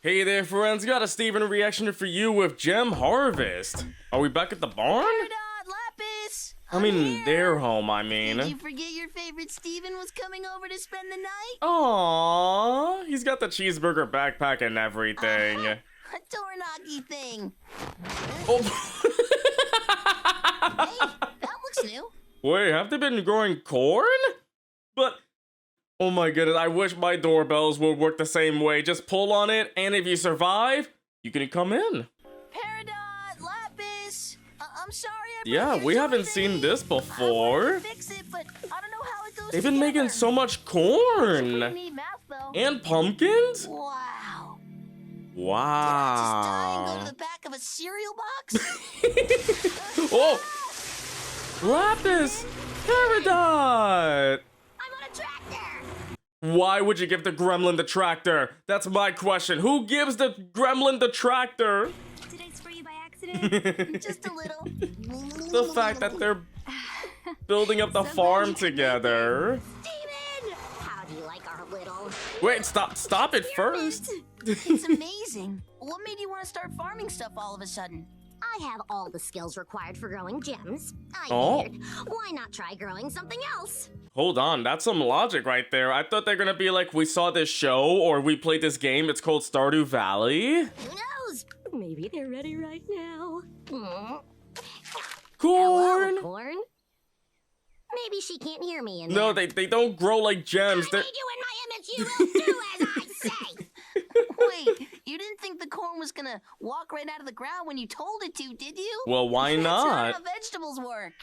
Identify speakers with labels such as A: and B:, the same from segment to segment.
A: Hey there, friends. Got a Steven reaction for you with Gem Harvest. Are we back at the barn?
B: Peridot, Lapis!
A: I mean,
B: here.
A: their home, I mean.
B: Did you forget your favorite Steven was coming over to spend the night?
A: Aww, he's got the cheeseburger backpack and everything.
B: A Tornado thing.
A: Oh.
B: Hey, that looks new.
A: Wait, have they been growing corn? But, oh my goodness, I wish my doorbells would work the same way. Just pull on it, and if you survive, you can come in.
B: Peridot, Lapis! I'm sorry I
A: Yeah,
B: broke
A: we
B: your
A: haven't
B: toy
A: seen
B: thing.
A: this
B: I wanted
A: before.
B: to fix it, but I don't know how it goes
A: They've been
B: together.
A: making so much
B: It's a pretty
A: corn.
B: neat mouth, though.
A: And pumpkins?
B: Wow. Did I
A: Wow.
B: just die and go to the back of a cereal box?
A: Oh! Lapis! Peridot!
B: I'm on a tractor!
A: Why would you give the gremlin the tractor? That's my question. Who gives the gremlin the tractor?
C: Did I spray you by accident?
B: Just a little.
A: The fact that they're building up the
C: So glad
A: farm
C: you could make
A: together.
B: Steven! How do you like our little...
A: Wait, stop it first.
B: It's amazing. What made you want to start farming stuff all of a sudden?
D: I have all the skills required for growing gems. I
A: Oh.
D: figured, why not try growing something else?
A: Hold on, that's some logic right there. I thought they're gonna be like, we saw this show or we played this game. It's called Stardew Valley.
D: Who knows?
C: Maybe they're ready right now.
D: Hmm.
A: Corn.
D: Hello, corn? Maybe she can't hear me in
A: No,
D: there.
A: they don't grow like gems.
D: I
A: They're...
D: made you in my image. You will do as I say.
B: Wait, you didn't think the corn was gonna walk right out of the ground when you told it to, did you?
A: Well, why
B: That's not
A: not?
B: how vegetables work.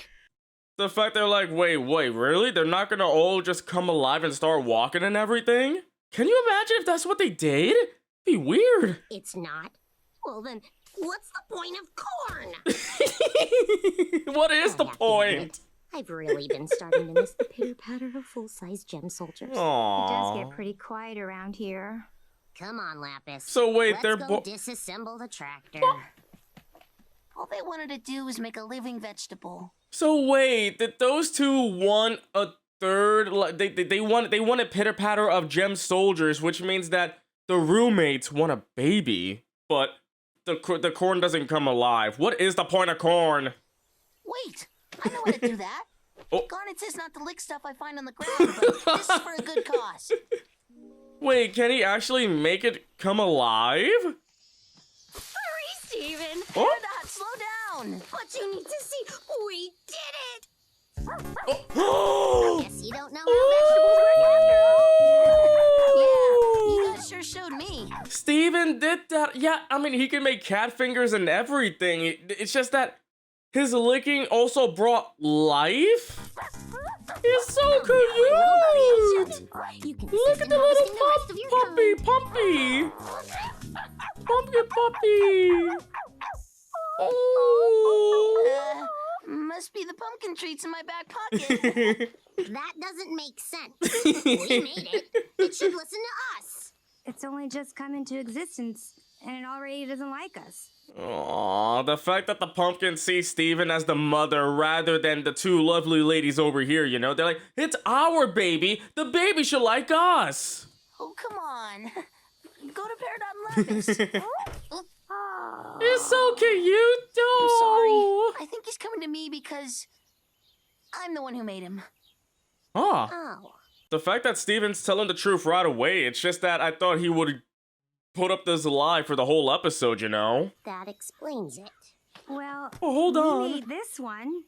A: The fact they're like, wait, really? They're not gonna all just come alive and start walking and everything? Can you imagine if that's what they did? Be weird.
D: It's not. Well then, what's the point of corn?
A: What is the
D: I have to
A: point?
D: admit, I've really been starting to miss the pitter-patter of full-size gem soldiers.
C: It does
A: Aww.
C: get pretty quiet around here.
D: Come on, Lapis.
A: So wait,
D: Let's
A: they're
D: go disassemble the tractor.
B: All they wanted to do was make a living vegetable.
A: So wait, did those two want a third? Like they wanted pitter patter of gem soldiers, which means that the roommates want a baby, but the corn doesn't come alive. What is the point of corn?
B: Wait, I know how to do that.
A: Oh.
B: Garnet says not to lick stuff I find on the ground, but this is for a good cause.
A: Wait, can he actually make it come alive?
C: Hurry, Steven!
A: Oh.
B: Peridot, slow down.
D: But you need to see, we did it!
A: Oh.
D: Guess you don't know how vegetables work after all.
B: Yeah, you guys sure showed me.
A: Steven did that. Yeah, I mean, he can make cat fingers and everything. It's just that his licking also brought life. He's so cute.
D: You can
A: Look
D: sit
A: at the
D: and
A: little
D: harvesting the rest of your
A: puppy. Pumpkin puppy. Oh.
B: Must be the pumpkin treats in my back pocket.
D: That doesn't make sense. We made it. It should listen to us.
C: It's only just come into existence, and it already doesn't like us.
A: Aw, the fact that the pumpkin sees Steven as the mother rather than the two lovely ladies over here, you know? They're like, it's our baby. The baby should like us.
B: Oh, come on. Go to Peridot and Lapis.
A: He's so cute, though.
B: I'm sorry. I think he's coming to me because I'm the one who made him.
A: Ah,
D: Oh.
A: the fact that Steven's telling the truth right away, it's just that I thought he would put up this lie for the whole episode, you know?
D: That explains it.
C: Well,
A: Oh, hold
C: we
A: on.
C: made this one.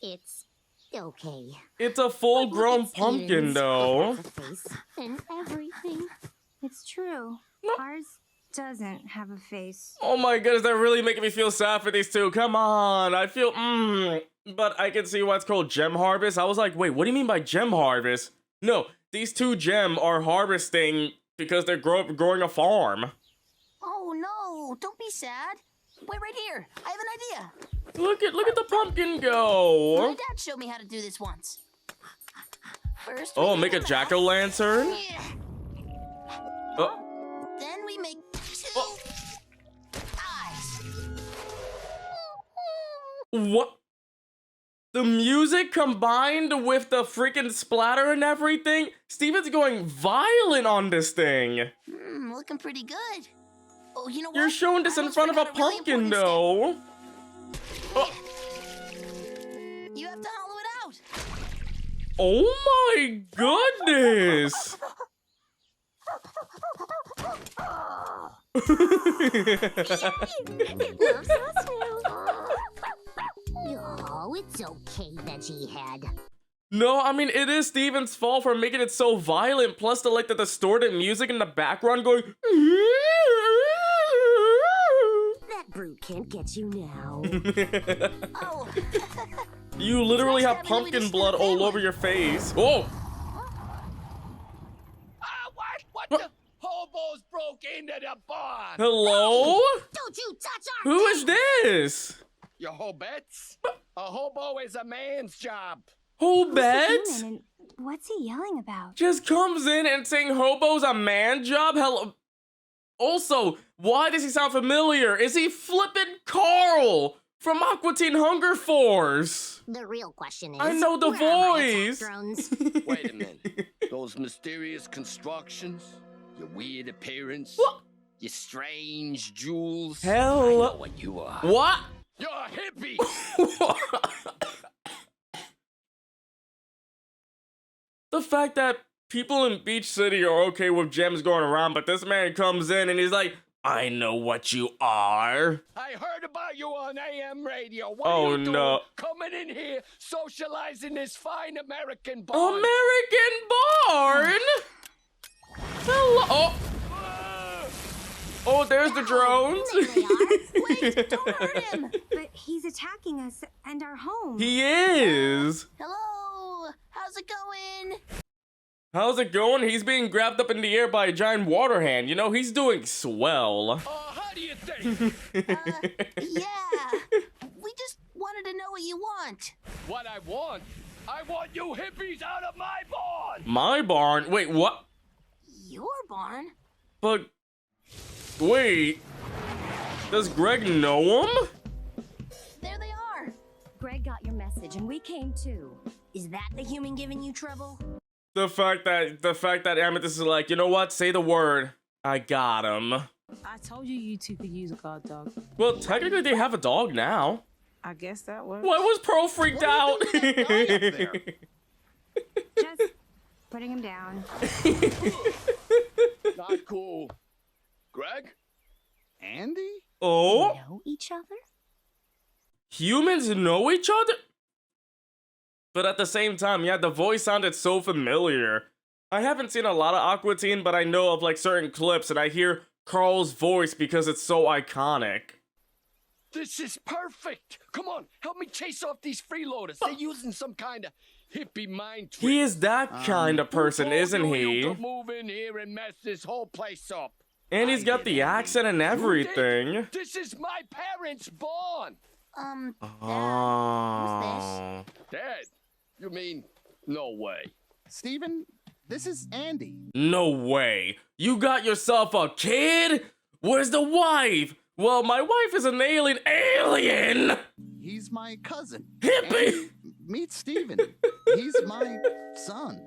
D: It's okay.
A: It's a full-grown
D: Look at
A: pumpkin,
D: Steven's
A: though.
D: have a face and everything.
C: It's true. Ours doesn't have a face.
A: Oh my goodness, they're really making me feel sad for these two. Come on, I feel, But I can see why it's called Gem Harvest. I was like, wait, what do you mean by Gem Harvest? No, these two gem are harvesting because they're growing a farm.
B: Oh, no. Don't be sad. Wait right here. I have an idea.
A: Look at the pumpkin
B: My
A: go.
B: dad showed me how to do this once. First,
A: Oh,
B: we
A: make a
B: mouth.
A: jack-o'-lantern?
B: Yeah.
A: Oh,
B: Then we make two
A: Oh.
B: eyes.
A: what? The music combined with the freaking splatter and everything, Steven's going violent on this thing.
B: Looking pretty good. Oh, you know what?
A: You're showing this
B: I
A: in
B: almost
A: front of a
B: forgot really
A: pumpkin,
B: important
A: though. Oh.
B: step. You have to hollow it out.
A: Oh my goodness!
D: It loves us now. Oh, it's okay, Veggie Head.
A: No, I mean, it is Steven's fault for making it so violent, plus the the distorted music in the background going.
D: That brute can't get you now.
B: Oh.
A: You literally have
B: What's happening? We
A: pumpkin
B: just
A: blood
B: got a
A: all
B: family.
A: over your face. Oh!
E: What the? Hobos broke into the barn.
A: Hello?
D: Don't you touch our
A: Who is this?
E: You hobets? A hobo is a man's job.
A: Who bet?
C: Human, and what's he yelling about?
A: Just comes in and saying hobo's a man job? Hello. Also, why does he sound familiar? Is he flippin' Carl from Aqua Teen Hunger Force?
D: The real question is,
A: I know the
D: where are my
A: voice.
D: attack drones?
E: Wait a minute. Those mysterious constructions, your weird appearance,
A: What?
E: your strange jewels.
A: Hell.
E: I know what you are.
A: What?
E: You're a hippie.
A: The fact that people in Beach City are okay with gems going around, but this man comes in and he's like, I know what you are.
E: I heard about you on AM radio. What
A: Oh,
E: are you doing?
A: no.
E: Coming in here, socializing this fine American barn.
A: American Barn? Hello. Oh. Oh, there's the drones.
D: There they are.
B: Wait, don't hurt him.
C: But he's attacking us and our home.
A: He is.
B: Hello. How's it going?
A: How's it going? He's being grabbed up in the air by a giant water hand. You know, he's doing swell.
E: How do you think?
B: Yeah. We just wanted to know what you want.
E: What I want? I want you hippies out of my barn.
A: My barn? Wait, what?
B: Your barn?
A: But, wait. Does Greg know him?
B: There they are.
F: Greg got your message and we came too.
D: Is that the human giving you trouble?
A: The fact that Amethyst is like, you know what? Say the word. I got him.
G: I told you you two could use a guard dog.
A: Well, technically they have a dog now.
G: I guess that works.
A: Why was Pearl freaked out?
C: Just putting him down.
E: Not cool. Greg?
H: Andy?
A: Oh?
F: Know each other?
A: Humans know each other? But at the same time, yeah, the voice sounded so familiar. I haven't seen a lot of Aqua Teen, but I know of like certain clips and I hear Carl's voice because it's so iconic.
E: This is perfect. Come on, help me chase off these freeloaders. They're using some kind of hippie mind trick.
A: He is that kind of person,
E: Who told
A: isn't
E: you
A: he?
E: You could move in here and mess this whole place up.
A: And he's got the accent and everything.
E: This is my parents' barn.
A: Oh.
E: Dad, you mean no way?
H: Steven, this is Andy.
A: No way. You got yourself a kid? Where's the wife? Well, my wife is an alien. Alien!
H: He's my cousin.
A: Hippie!
H: Andy, meet Steven. He's my son.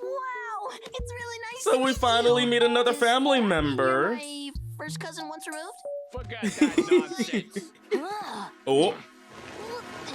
B: Wow, it's really nice
A: So
B: to
A: we
B: meet
A: finally
B: you.
A: meet another
B: Is
A: family
B: that
A: member.
B: My first cousin once removed?
E: Forget that nonsense.
B: Ugh.
A: Oh.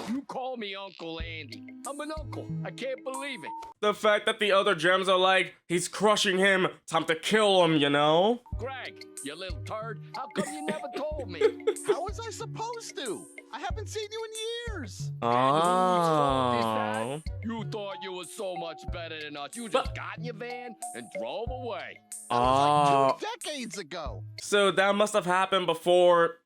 E: You call me Uncle Andy. I'm an uncle. I can't believe it.
A: The fact that the other gems are like, he's crushing him, time to kill him, you know?
E: Greg, you little turd. How come you never told me?
H: How was I supposed to? I haven't seen you in years.
A: Oh.
E: You thought you were so much better than us. You just
A: But-
E: got in your van and drove away.
H: That was
A: Oh.
H: like 2 decades ago.
A: So that must have happened before.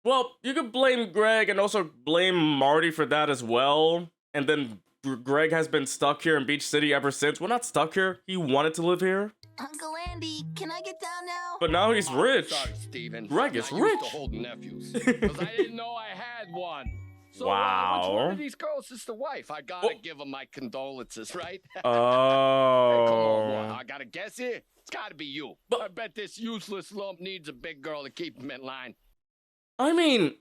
A: Well, you could blame Greg and also blame Marty for that as well. And then Greg has been stuck here in Beach City ever since. Well, not stuck here. He wanted to live here.
B: Uncle Andy, can I get down now?
A: But now he's rich.
E: Sorry, Steven.
A: Greg
E: I'm
A: is
E: not used
A: rich.
E: to holding nephews. Because I didn't know I had one. So,
A: Wow.
E: which one of these girls is the wife? I gotta
A: Oh.
E: give them my condolences, right? Hey, come on,
A: Oh.
E: I gotta guess here. It's gotta be you.
A: But-
E: I bet this useless lump needs a big girl to keep him in line.
A: I mean,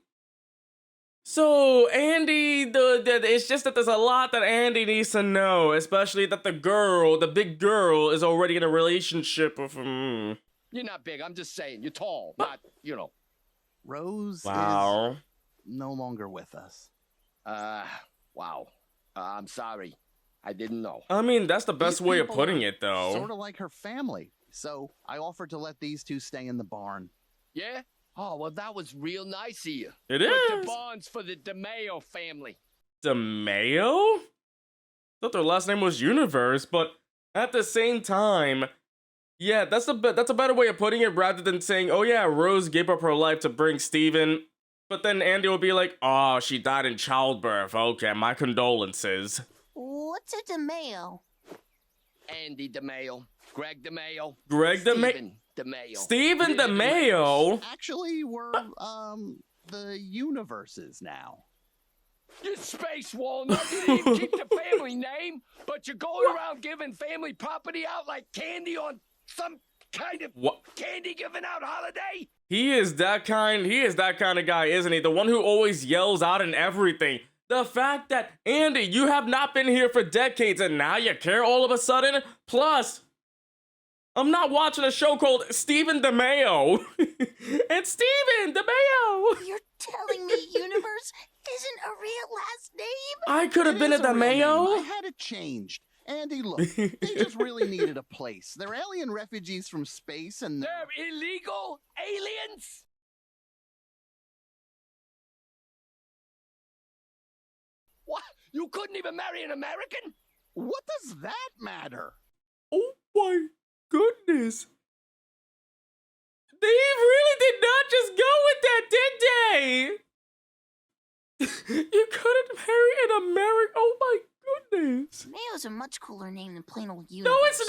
A: So Andy, it's just that there's a lot that Andy needs to know, especially that the big girl, is already in a relationship with him.
E: You're not big. I'm just saying. You're tall. Not, you know.
H: Rose
A: Wow.
H: is no longer with us.
E: Wow. I'm sorry. I didn't know.
A: I mean, that's the best
H: These
A: way of
H: people
A: putting
H: are
A: it, though.
H: Sort of like her family. So I offered to let these two stay in the barn.
E: Yeah? Oh, well, that was real nice of you.
A: It
E: But
A: is.
E: the bonds for the DeMayo family.
A: DeMayo? Thought their last name was Universe, but at the same time, yeah, that's a better way of putting it rather than saying, oh yeah, Rose gave up her life to bring Steven. But then Andy will be like, oh, she died in childbirth. Okay, my condolences.
B: What's a DeMayo?
E: Andy DeMayo. Greg DeMayo.
A: Greg DeMayo.
E: Steven DeMayo.
A: Steven DeMayo?
H: Actually, we're the universes now.
E: You space walnut. You didn't even keep the family name, but you're going around giving family property out like candy on some kind of
A: What?
E: candy giving out holiday?
A: He is that kind of guy, isn't he? The one who always yells out and everything. The fact that, Andy, you have not been here for decades and now you care all of a sudden? Plus, I'm not watching a show called Steven DeMayo. It's Steven DeMayo.
B: You're telling me Universe isn't a real last name?
A: I could have
H: It
A: been a
H: is real name. I
A: DeMayo.
H: had it changed. Andy, look, they just really needed a place. They're alien refugees from space and
E: They're illegal aliens? What? You couldn't even marry an American?
H: what does that matter?
A: Oh my goodness. They really did not just go with that, did they? You couldn't marry an American. Oh my goodness.
B: Mayo's a much cooler name than plain old
A: No,
B: Universe.
A: it's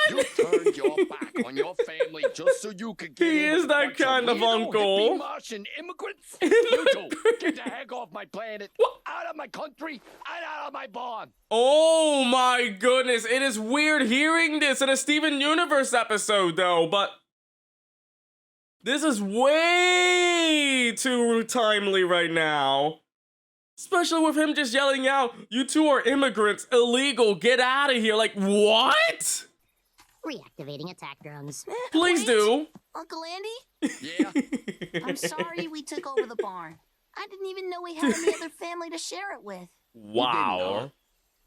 E: You
A: not.
E: turned your back on your family just so you could get
A: He
E: in
A: is
E: with
A: that
E: a bunch
A: kind of
E: weirdo
A: uncle.
E: hippie Martian immigrants? You two, get the heck off my planet,
A: What?
E: out of my country, and out of my barn.
A: Oh my goodness. It is weird hearing this in a Steven Universe episode, though, but this is way too timely right now. Especially with him just yelling out, you two are immigrants, illegal, get out of here. Like, what?
D: Reactivating attack drones.
A: Please
B: Wait,
A: do.
B: Uncle Andy?
E: Yeah?
B: I'm sorry we took over the barn. I didn't even know we had any other family to share it with.
A: Wow.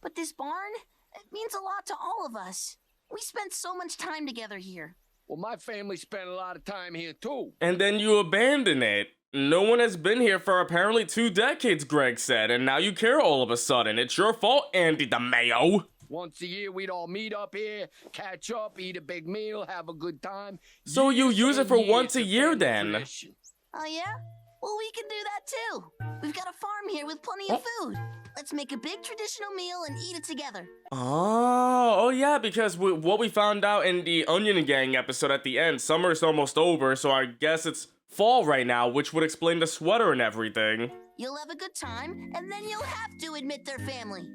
B: But this barn, it means a lot to all of us. We spent so much time together here.
E: Well, my family spent a lot of time here, too.
A: And then you abandon it. No one has been here for apparently 2 decades, Greg said, and now you care all of a sudden. It's your fault, Andy DeMayo.
E: Once a year, we'd all meet up here, catch up, eat a big meal, have a good time.
A: So you use it for
E: and
A: once a
E: it's
A: year
E: family
A: then?
E: tradition.
B: Oh yeah? Well, we can do that too. We've got a farm here with plenty of food. Let's make a big traditional meal and eat it together.
A: Oh yeah, because what we found out in the Onion Gang episode at the end, summer's almost over, so I guess it's fall right now, which would explain the sweater and everything.
B: You'll have a good time, and then you'll have to admit their family.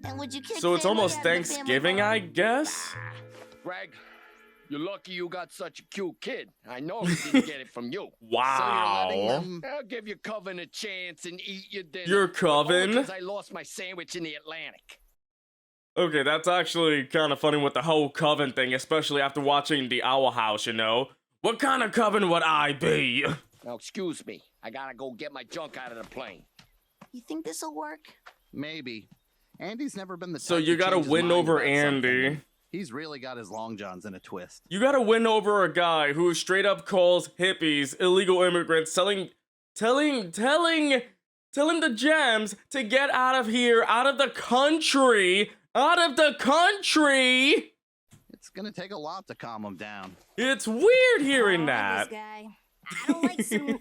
B: And would you kick
A: So it's
B: family
A: almost
B: out of the family
A: Thanksgiving,
B: farm?
A: I guess?
E: Greg, you're lucky you got such a cute kid. I know he didn't get it from you.
A: Wow.
E: I'll give your coven a chance and eat your dinner.
A: Your coven?
E: Because I lost my sandwich in the Atlantic.
A: Okay, that's actually kind of funny with the whole coven thing, especially after watching The Owl House, you know? What kind of coven would I be?
E: Now, excuse me. I gotta go get my junk out of the plane.
B: You think this'll work?
H: Maybe. Andy's never been the
A: So
H: type
A: you
H: to
A: gotta
H: change his
A: win
H: mind
A: over
H: about something.
A: Andy.
H: He's really got his long johns in a twist.
A: You gotta win over a guy who straight up calls hippies illegal immigrants, telling the gems to get out of here, out of the country.
H: It's gonna take a lot to calm him down.
A: It's weird hearing
C: Oh,
A: that.
C: This guy.
D: I don't like some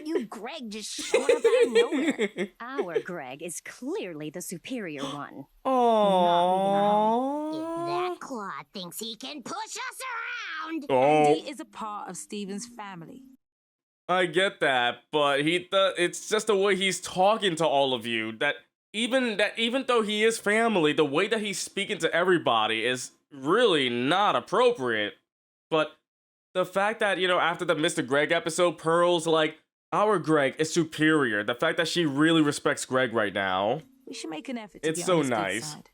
D: you Greg just showing up out of nowhere.
F: Our Greg is clearly the superior one.
D: If
A: Aww.
D: that Claw thinks he can push us around.
A: Oh,
G: Andy is a part of Steven's family.
A: I get that, but it's just the way he's talking to all of you. That even though he is family, the way that he's speaking to everybody is really not appropriate. But the fact that, you know, after the Mr. Greg episode, Pearl's like, our Greg is superior. The fact that she really respects Greg right now.
G: We should make an effort to
A: It's
G: get
A: so
G: on his good
A: nice.
G: side.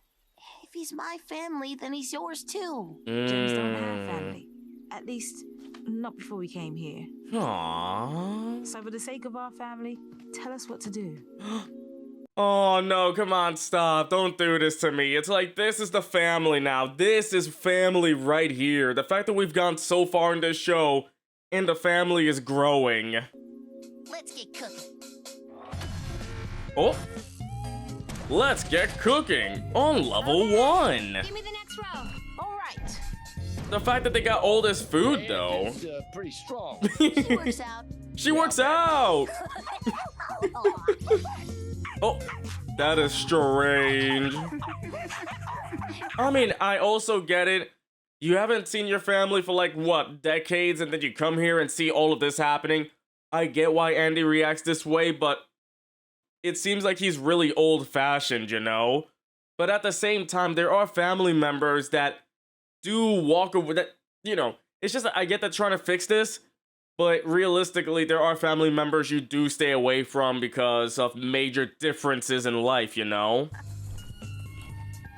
B: If he's my family, then he's yours too.
G: Gems don't have
A: Mm.
G: family. At least, not before we came here.
A: Aww.
G: So for the sake of our family, tell us what to do.
A: Oh no, come on, stop. Don't do this to me. It's like, this is the family now. This is family right here. The fact that we've gone so far in this show and the family is growing.
B: Let's get cooking.
A: Oh. Let's get cooking on level 1.
C: Give me the next row.
B: All right.
A: The fact that they got all this food though.
E: It's pretty strong.
B: She works out.
A: She works out. Oh, that is strange. I mean, I also get it. You haven't seen your family for like, what, decades, and then you come here and see all of this happening. I get why Andy reacts this way, but it seems like he's really old-fashioned, you know? But at the same time, there are family members that do walk away, that, you know, it's just, I get that trying to fix this, but realistically, there are family members you do stay away from because of major differences in life, you know?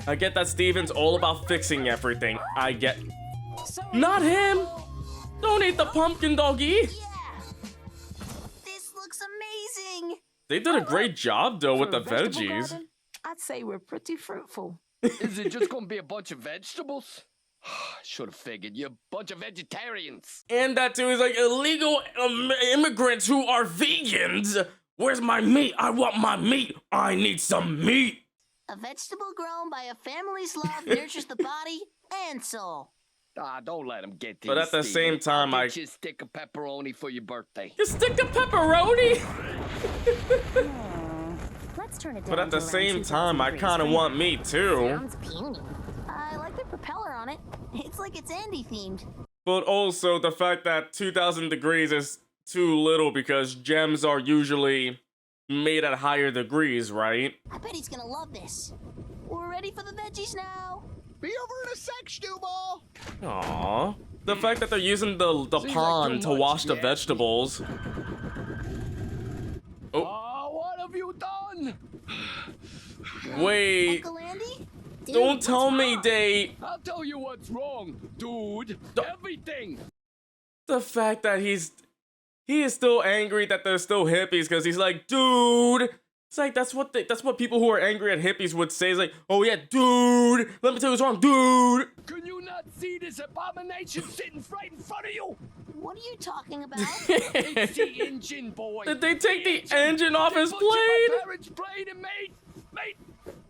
A: I get that Steven's all about fixing everything. I get... Not him! Don't eat the pumpkin, doggy!
B: Yeah. This looks amazing.
A: They did a great job, though, with
G: For
A: the
G: a vegetable
A: veggies.
G: garden, I'd say we're pretty fruitful.
E: Is it just gonna be a bunch of vegetables? Should have figured you're a bunch of vegetarians.
A: And that too is like illegal immigrants who are vegans. Where's my meat? I want my meat. I need some meat.
B: A vegetable grown by a family's love nurtures the body and soul.
E: Ah, don't let him get to
A: But
E: you,
A: at the
E: Steven.
A: same time,
E: I'll get you a stick of pepperoni for your birthday.
A: You stick to pepperoni.
F: Let's turn it down.
A: But at the
F: to around
A: same
F: 2000
A: time, I
F: degrees
A: kind of
F: for
A: want
F: now.
A: meat too.
D: Sounds puny.
B: I like the propeller on it. It's like it's Andy themed.
A: But also the fact that 2000 degrees is too little because gems are usually made at higher degrees, right?
B: I bet he's gonna love this. We're ready for the veggies now.
H: Be over in a sec, Stu Ball.
A: Aww. The fact that they're using the
E: like
A: pond
E: too
A: to
E: much,
A: wash the
E: yeah.
A: vegetables.
E: Oh, what have you done?
A: Wait,
B: Uncle Andy?
A: don't tell me they...
E: I'll tell you what's wrong, dude. Everything.
A: The fact that he is still angry that they're still hippies because he's like, dude. It's like, that's what people who are angry at hippies would say. It's like, oh yeah, dude. Let me tell you what's wrong, dude.
E: Can you not see this abomination sitting right in front of you?
B: What are you talking about?
E: It's the engine, boy.
A: Did they take the engine off
E: They
A: his
E: butchered
A: blade?
E: my parents' blade and made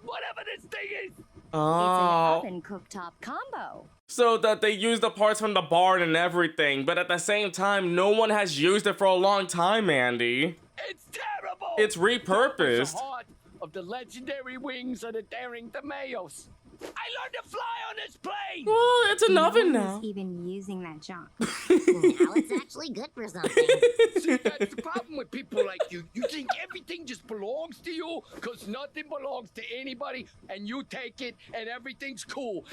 E: whatever this thing is.
F: It's an
A: Oh.
F: oven cooktop combo.
A: So that they use the parts from the barn and everything, but at the same time, no one has used it for a long time, Andy.
E: It's terrible.
A: It's repurposed.
E: It's the heart of the legendary wings of the daring DeMayos. I learned to fly on this plane.
A: Well, it's an oven
C: No
A: now.
C: one's even using that junk.
D: Now it's actually good for something.
E: See, that's the problem with people like you. You think everything just belongs to you because nothing belongs to anybody, and you take it, and everything's cool.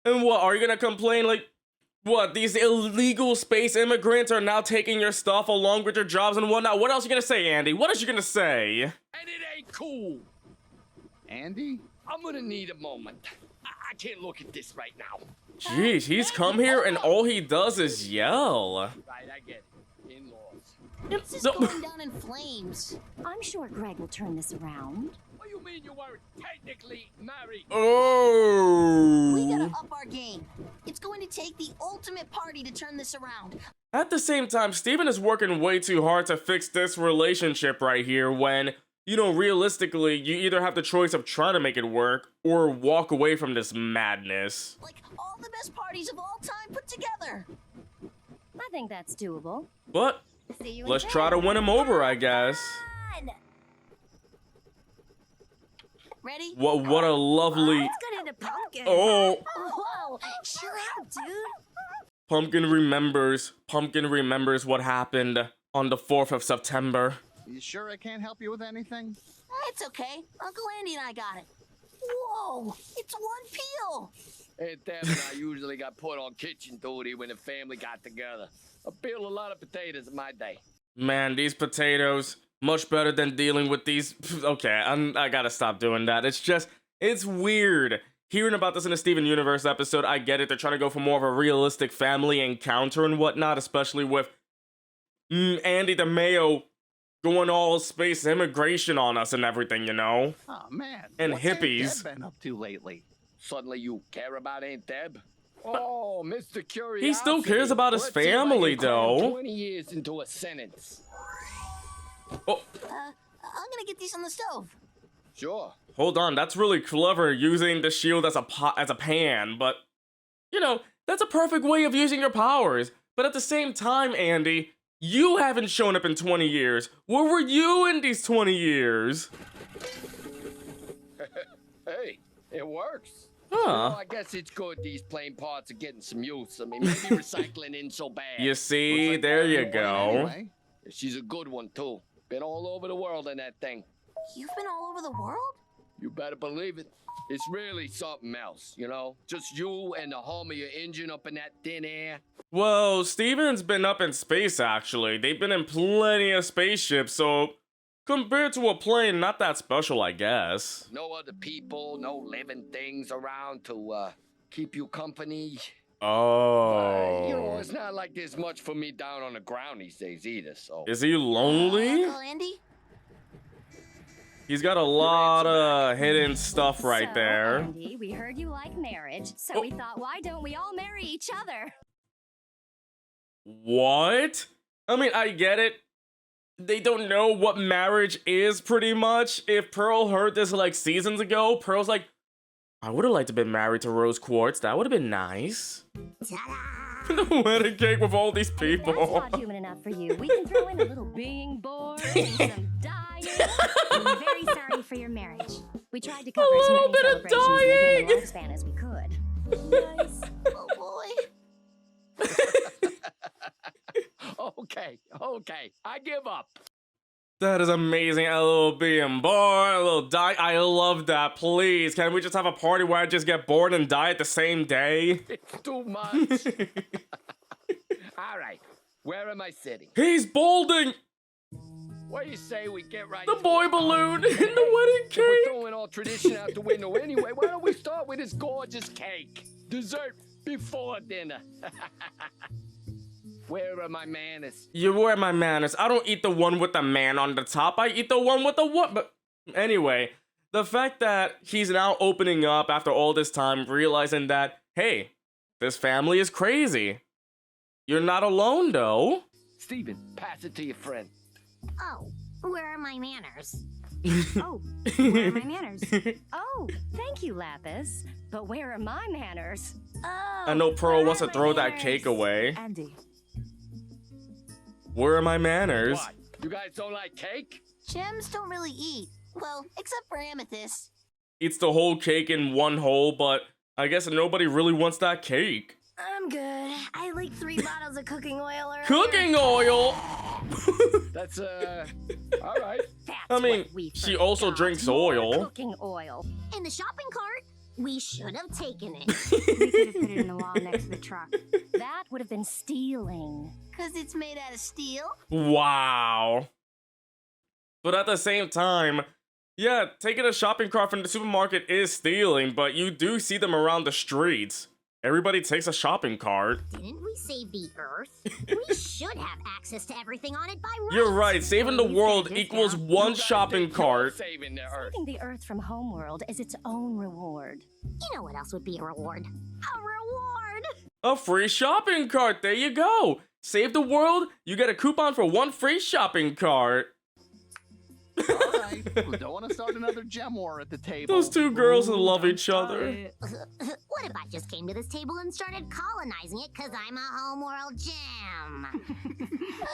A: And what, are you gonna complain like, what, these illegal space immigrants are now taking your stuff along with your jobs and whatnot? What else are you gonna say, Andy? What else are you gonna say?
E: And it ain't cool.
H: Andy?
E: I'm gonna need a moment. I can't look at this right now.
A: Jeez, he's come here and all he does is yell.
E: Right, I get it. In-laws.
B: This is going down in flames.
F: I'm sure Greg will turn this around.
E: What do you mean you weren't technically married?
B: We
A: Oh.
B: gotta up our game. It's going to take the ultimate party to turn this around.
A: At the same time, Steven is working way too hard to fix this relationship right here when, you know, realistically, you either have the choice of trying to make it work or walk away from this madness.
B: Like all the best parties of all time put together.
F: I think that's doable.
A: But
C: See you in
A: let's try to win him over, I guess.
B: Ready?
A: What a lovely...
C: Let's get into pumpkin.
A: Oh,
B: Whoa, chill out, dude.
A: Pumpkin remembers what happened on the 4th of September.
H: You sure I can't help you with anything?
B: It's okay. Uncle Andy and I got it. Whoa, it's one peel.
E: Aunt Deb and I usually got put on kitchen duty when the family got together. I peeled a lot of potatoes in my day.
A: Man, these potatoes, much better than dealing with these. Okay, I gotta stop doing that. It's weird. Hearing about this in a Steven Universe episode, I get it. They're trying to go for more of a realistic family encounter and whatnot, especially with Andy DeMeo going all space immigration on us and everything, you know?
H: Oh man.
A: And
H: what's Aunt
A: hippies.
H: Deb been up to lately?
E: Suddenly you care about Aunt Deb? Oh, Mr. Curiosity.
A: He still cares about his
E: Let's see if I
A: family,
E: can cram
A: though.
E: 20 years into a sentence.
A: Oh,
B: I'm gonna get these on the stove.
E: Sure.
A: hold on. That's really clever, using the shield as a pan, but, you know, that's a perfect way of using your powers. But at the same time, Andy, you haven't shown up in 20 years. Where were you in these 20 years?
E: Hey, it works.
A: Huh.
E: Well, I guess it's good these plain parts are getting some use. I mean, maybe recycling ain't so bad.
A: You see,
H: Looks like
A: there you
H: Andy won
A: go.
H: anyway.
E: She's a good one, too. Been all over the world in that thing.
B: You've been all over the world?
E: You better believe it. It's really something else, you know? Just you and the hum of your engine up in that thin air.
A: Well, Steven's been up in space, actually. They've been in plenty of spaceships, so compared to a plane, not that special, I guess.
E: No other people, no living things around to keep you company.
A: Oh.
E: You know, it's not like there's much for me down on the ground these days either, so.
A: Is he lonely?
B: Uncle Andy?
A: He's got a lot of hidden stuff right
F: So,
A: there.
F: Andy, we heard you like marriage, so
A: Oh.
F: we thought, why don't we all marry each other?
A: What? I mean, I get it. They don't know what marriage is, pretty much. If Pearl heard this, like, seasons ago, Pearl's like, I would have liked to be married to Rose Quartz. That would have been nice.
D: Ta-da!
A: The wedding cake with all these
F: If
A: people.
F: that's not human enough for you, we can throw in a little being bored and some dying.
C: I'm very sorry for your marriage.
F: We tried to cover as
A: little
F: many
A: bit of
F: celebrations in a
A: dying.
F: human lifespan as we could.
B: Nice. Oh boy.
E: Okay, I give up.
A: That is amazing. A little being bored, a little die. I love that. Please, can we just have a party where I just get bored and die at the same day?
E: It's too much. All right, where am I sitting?
A: He's balding!
E: What do you say we get right
A: The
E: to
A: boy
E: it?
A: balloon in the wedding
E: If we're
A: cake!
E: throwing all tradition out the window anyway, why don't we start with this gorgeous cake? Dessert before dinner. Where are my manners?
A: You wear my manners. I don't eat the one with the man on the top. I eat the one with the what? But anyway, the fact that he's now opening up after all this time, realizing that, hey, this family is crazy. You're not alone, though.
E: Steven, pass it to your friend.
D: Oh, where are my manners?
C: Oh, where are my manners?
F: Oh, thank you, Lapis. But where are my manners?
C: Oh,
A: I know Pearl
C: where
A: wants
C: are
A: to
C: my
A: throw that
C: manners?
A: cake away.
G: Andy,
A: Where are my manners?
E: What? You guys don't like cake?
B: Gems don't really eat. Well, except for Amethyst.
A: Eats the whole cake in one hole, but I guess nobody really wants that cake.
C: I'm good. I like 3 bottles of cooking oil earlier.
A: Cooking oil!
E: That's, all right.
F: That's
A: I mean,
F: what we
A: she also
F: forgot.
A: drinks
F: More
A: oil.
F: Cooking oil.
D: In the shopping cart? We should have taken it.
C: We could have put it in the wall next to the truck.
F: That would have been stealing.
B: Cause it's made out of steel.
A: Wow. But at the same time, yeah, taking a shopping cart from the supermarket is stealing, but you do see them around the streets. Everybody takes a shopping cart.
D: Didn't we save the Earth? We should have access to everything on it by right.
A: You're right, saving the
C: You
A: world
C: said this
A: equals
C: now.
A: one
E: You guys
A: shopping
E: think you're
A: cart.
E: Saving the Earth.
F: Saving the Earth from Homeworld is its own reward.
D: You know what else would be a reward? A reward!
A: A free shopping cart, there you go. Save the world, you get a coupon for 1 free shopping cart.
H: All right. We don't want to start another gem war at the table.
A: Those two girls
G: Ooh,
A: love
G: don't
A: each
G: start
A: other.
G: it.
D: What if I just came to this table and started colonizing it because I'm a homeworld gem?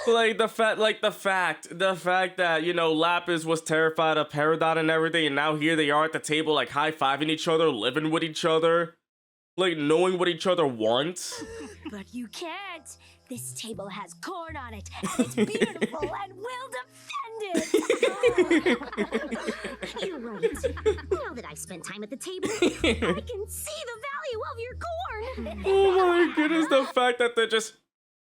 A: Like the fact that, you know, Lapis was terrified of Peridot and everything, and now here they are at the table, like high-fiving each other, living with each other, like knowing what each other wants.
F: But you can't. This table has corn on it, and it's beautiful, and we'll defend it.
D: You're right. Now that I've spent time at the table, I can see the value of your corn.
A: Oh my goodness, the fact that they're just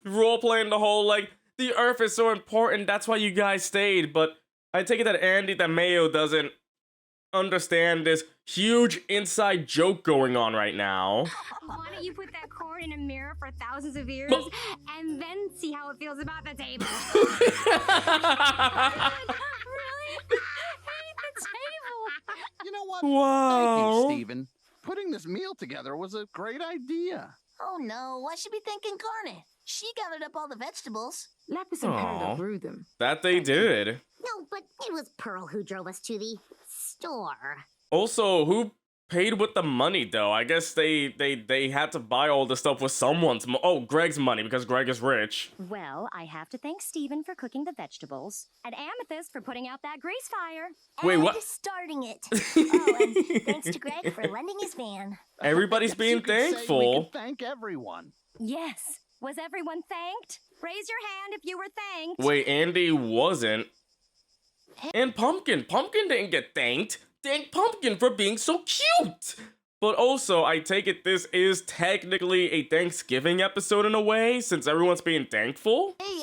A: role-playing the whole, like, the Earth is so important. That's why you guys stayed. But I take it that Andy the Mayo doesn't understand this huge inside joke going on right now.
C: Why don't you put that corn in a mirror for thousands of years and then see how it feels about the table? Really? Hate the table.
H: You know what?
A: Wow.
H: Thank you, Steven. Putting this meal together was a great idea.
B: Oh no, I should be thanking Garnet. She gathered up all the vegetables.
G: Lapis and
A: Aw.
G: Peridot grew them.
A: That they did.
D: No, but it was Pearl who drove us to the store.
A: Also, who paid with the money though? I guess they had to buy all the stuff with someone's Greg's money because Greg is rich.
F: Well, I have to thank Steven for cooking the vegetables, and Amethyst for putting out that grease fire.
A: Wait,
B: and
A: what?
B: starting it. Oh, and thanks to Greg for lending his van.
A: Everybody's being
H: You could say we
A: thankful.
H: could thank everyone.
F: Yes. Was everyone thanked? Raise your hand if you were thanked.
A: Wait, Andy wasn't. And Pumpkin. Pumpkin didn't get thanked. Thank Pumpkin for being so cute. But also, I take it this is technically a Thanksgiving episode in a way, since everyone's being thankful.
B: Hey,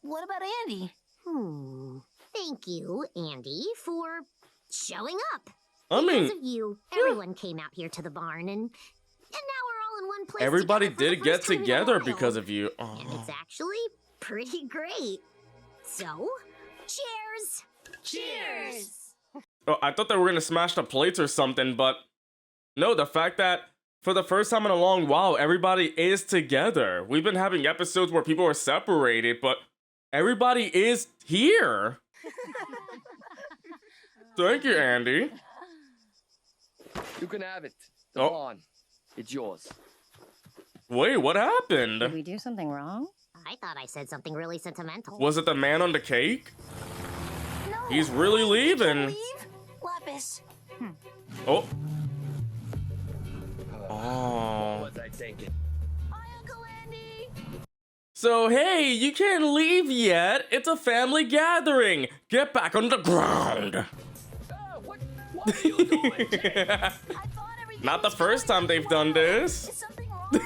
B: what about Andy?
D: Thank you, Andy, for showing up.
A: I mean,
D: Because of you, everyone came out here to the barn, and now we're all in one place.
A: everybody
D: together for the
A: did get
D: first time in a
A: together
D: while.
A: because of you.
D: And it's actually pretty great. So, cheers!
F: Cheers!
A: Oh, I thought they were gonna smash the plates or something, but no, the fact that for the first time in a long while, everybody is together. We've been having episodes where people are separated, but everybody is here. Thank you, Andy.
E: You can have it. The
A: Oh.
E: barn. It's yours.
A: Wait, what
F: Did
A: happened?
F: we do something wrong?
D: I thought I said something really sentimental.
A: Was it the man on the cake?
B: No.
A: He's really leaving.
B: Leave? Lapis.
A: Oh.
E: What
A: Oh.
E: was I thinking?
B: Hi, Uncle Andy.
A: So, hey, you can't leave yet. It's a family gathering. Get back on the ground.
E: What are you doing?
B: I thought everything
A: Not the
B: was
A: first
B: going
A: time they've done this.
B: Is something wrong?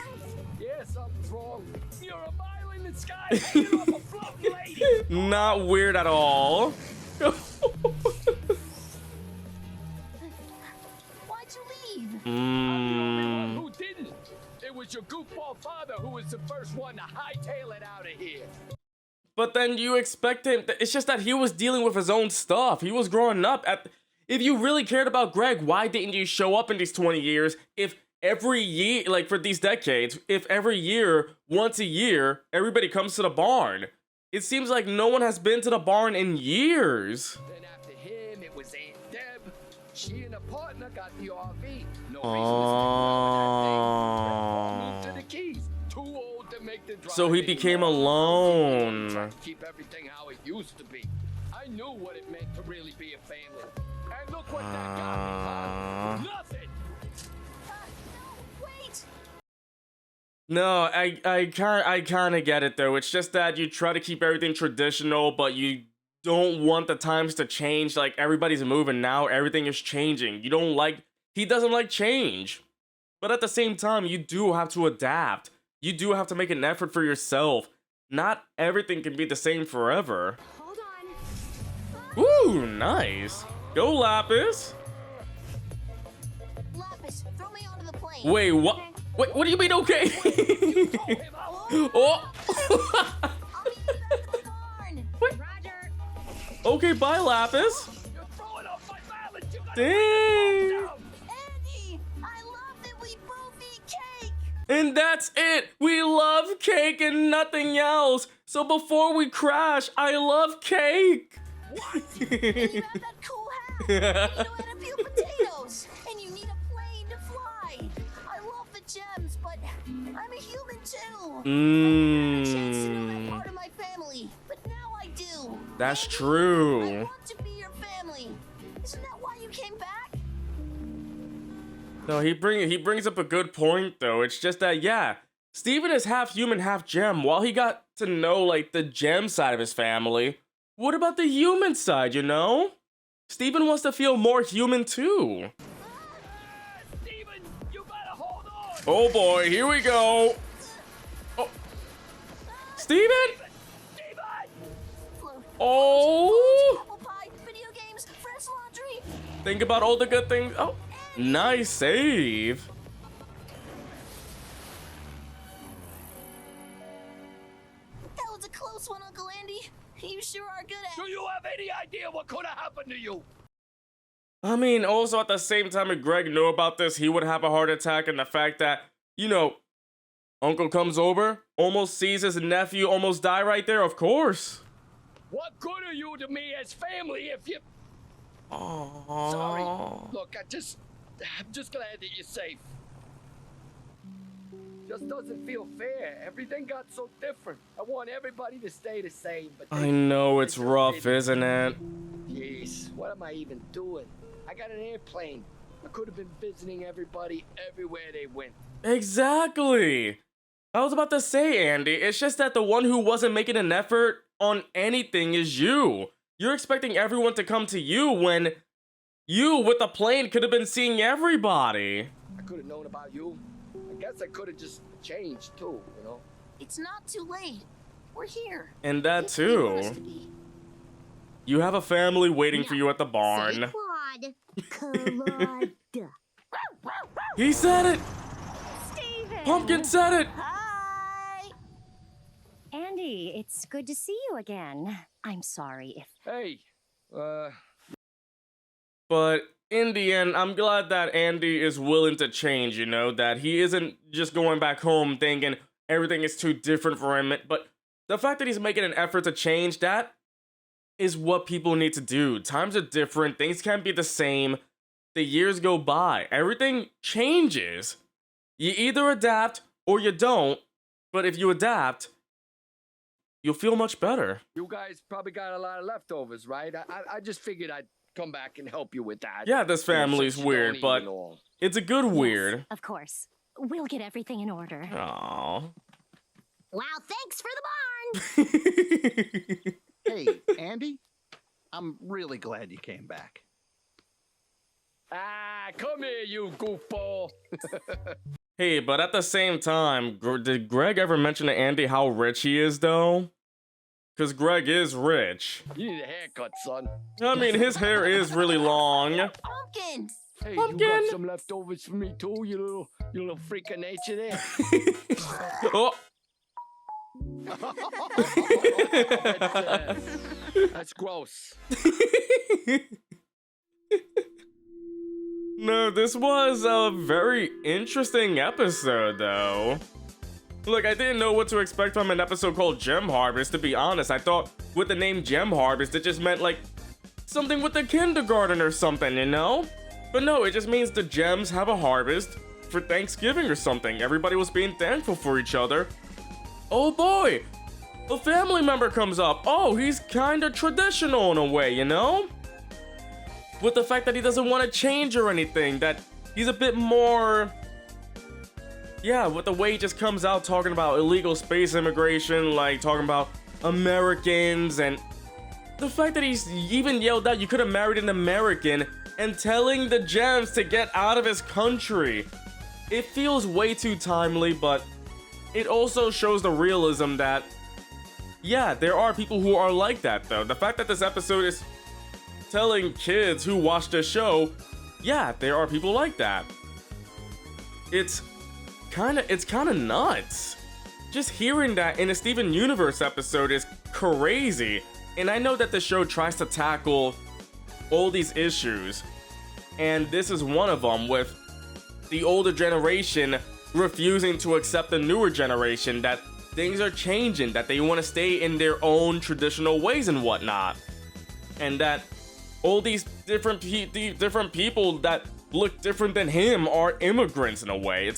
E: Yeah, something's wrong. You're a mile in the sky hanging off a floating lady.
A: Not weird at all.
B: Why'd you leave?
A: Mm.
E: Who didn't? It was your goofball father who was the first one to hightail it out of here.
A: But then you expect him. It's just that he was dealing with his own stuff. He was growing up. If you really cared about Greg, why didn't you show up in these 20 years? If every year, like for these decades, if every year, once a year, everybody comes to the barn. It seems like no one has been to the barn in years.
E: Then after him, it was Aunt Deb. She and her partner got the RV. No reason to stick around that thing. Moved to the Keys. Too old to make the drive.
A: So he became alone.
E: Tried to keep everything how it used to be. I knew what it meant to really be a family. And look what that got me, huh? Nothing.
B: No, wait.
A: No, I kind of get it though. It's just that you try to keep everything traditional, but you don't want the times to change. Like everybody's moving now, everything is changing. He doesn't like change. But at the same time, you do have to adapt. You do have to make an effort for yourself. Not everything can be the same forever.
C: Hold on.
A: Ooh, nice. Go, Lapis.
B: Lapis, throw me onto the plane.
A: Wait, what? Wait, what do you mean, okay? Oh.
B: I'll meet you back at the barn.
C: Roger.
A: Okay, bye, Lapis.
E: You're throwing off my balance. You gotta
A: Dang.
B: Andy, I love that we both eat cake.
A: And that's it. We love cake and nothing else. So before we crash, I love cake.
B: And you have that cool hat. And you know how to peel potatoes. And you need a plane to fly. I love the gems, but I'm a human too. I never had a chance to know that part of my family, but now I do.
A: That's
B: Andy, I
A: true.
B: want to be your family. Isn't that why you came back?
A: No, he brings up a good point though. It's just that yeah, Steven is half human, half gem. While he got to know like the gem side of his family, what about the human side, you know? Steven wants to feel more human too.
E: Steven, you better hold on.
A: Oh boy, here we go. Oh. Steven?
E: Steven!
A: Oh!
B: Apple pie, video games, fresh laundry.
A: Think about all the good things. Oh, nice save.
B: That was a close one, Uncle Andy. You sure are good at
E: Do you have any idea what could have happened to you?
A: I mean, also at the same time, if Greg knew about this, he would have a heart attack, and the fact that, you know, Uncle comes over, almost sees his nephew almost die right there, of course.
E: What good are you to me as family if you...
A: Aww.
E: Sorry. Look, I'm just glad that you're safe. Just doesn't feel fair. Everything got so different. I want everybody to stay the same, but
A: I know it's rough, isn't it?
E: Jeez, what am I even doing? I got an airplane. I could have been visiting everybody everywhere they went.
A: Exactly. I was about to say, Andy, it's just that the one who wasn't making an effort on anything is you. You're expecting everyone to come to you when you, with the plane, could have been seeing everybody.
E: I could have known about you. I guess I could have just changed too, you know?
B: It's not too late. We're here.
A: And that
B: If you want us
A: too.
B: to be.
A: You have a family waiting for
D: No,
A: you at the
D: Say
A: barn.
D: Claude. Claude.
A: He said it!
C: Steven!
A: Pumpkin said it!
B: Hi.
F: Andy, it's good to see you again. I'm sorry if
E: Hey,
A: But in the end, I'm glad that Andy is willing to change, you know, that he isn't just going back home thinking everything is too different for him. But the fact that he's making an effort to change, that is what people need to do. Times are different, things can't be the same. The years go by, everything changes. You either adapt or you don't, but if you adapt, you'll feel much better.
E: you guys probably got a lot of leftovers, right? I just figured I'd come back and help you with that.
A: Yeah, this
E: You know,
A: family's
E: since you don't
A: weird,
E: eat
A: but
E: it all.
A: it's a good
F: Yes,
A: weird.
F: of course. We'll get everything in order.
A: Aww.
D: Wow, thanks for the barn.
H: Hey, Andy, I'm really glad you came back.
E: Ah, come here, you goofball.
A: Hey, but at the same time, did Greg ever mention to Andy how rich he is, though? Because Greg is rich.
E: You need a haircut, son.
A: I mean, his hair is really long.
B: Pumpkins.
E: Hey,
A: Pumpkin.
E: you got some leftovers for me too, you little freak of nature there.
A: Oh,
E: That's gross.
A: no, this was a very interesting episode, though. Look, I didn't know what to expect from an episode called Gem Harvest, to be honest. I thought with the name Gem Harvest, it just meant, like, something with the kindergarten or something, you know? But no, it just means the gems have a harvest for Thanksgiving or something. Everybody was being thankful for each other. Oh boy! A family member comes up. Oh, he's kinda traditional in a way, you know? With the fact that he doesn't want to change or anything, that he's a bit more... Yeah, with the way he just comes out talking about illegal space immigration, like talking about Americans, and the fact that he's even yelled out you could have married an American and telling the gems to get out of his country. It feels way too timely, but it also shows the realism that, yeah, there are people who are like that, though. The fact that this episode is telling kids who watch this show, yeah, there are people like that. It's kind of nuts. Just hearing that in a Steven Universe episode is crazy. And I know that the show tries to tackle all these issues, and this is one of them, with the older generation refusing to accept the newer generation, that things are changing, that they want to stay in their own traditional ways and whatnot, and that all these different people that look different than him are immigrants in a way.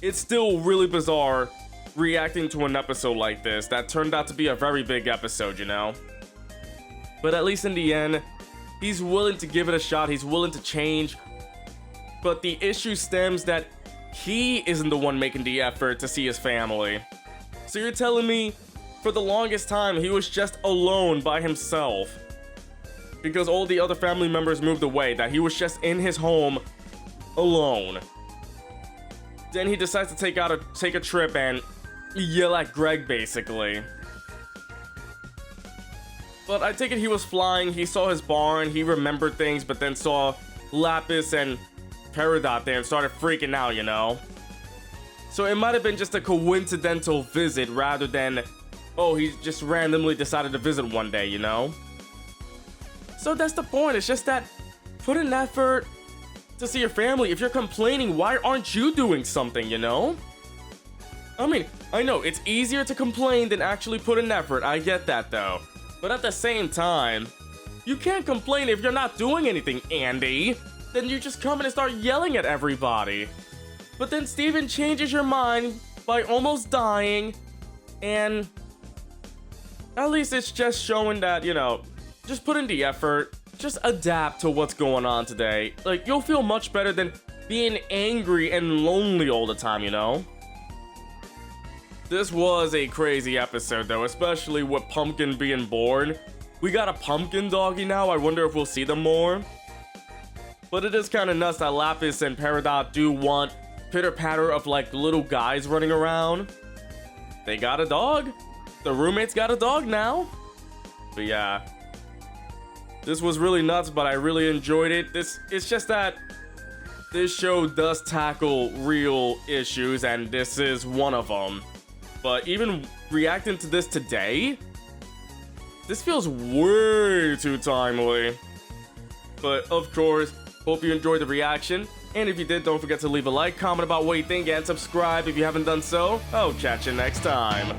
A: It's still really bizarre reacting to an episode like this that turned out to be a very big episode, you know? But at least in the end, he's willing to give it a shot, he's willing to change, but the issue stems that he isn't the one making the effort to see his family. So you're telling me, for the longest time, he was just alone by himself because all the other family members moved away, that he was just in his home alone. Then he decides to take a trip and yell at Greg, basically. But I take it he was flying, he saw his barn, he remembered things, but then saw Lapis and Peridot there and started freaking out, you know? So it might have been just a coincidental visit rather than, oh, he just randomly decided to visit one day, you know? So that's the point, it's just that put in effort to see your family. If you're complaining, why aren't you doing something, you know? I mean, I know, it's easier to complain than actually put in effort, I get that though. But at the same time, you can't complain if you're not doing anything, Andy. Then you just come in and start yelling at everybody. But then Steven changes your mind by almost dying, and at least it's just showing that, you know, just put in the effort, just adapt to what's going on today. Like, you'll feel much better than being angry and lonely all the time, you know? This was a crazy episode though, especially with Pumpkin being born. We got a pumpkin doggy now, I wonder if we'll see them more. But it is kind of nuts that Lapis and Peridot do want pitter-patter of like little guys running around. They got a dog. The roommates got a dog now. But yeah. This was really nuts, but I really enjoyed it. It's just that this show does tackle real issues, and this is one of them. But even reacting to this today, this feels way too timely. But of course, hope you enjoyed the reaction. And if you did, don't forget to leave a like, comment about what you think, and subscribe if you haven't done so. I'll catch you next time.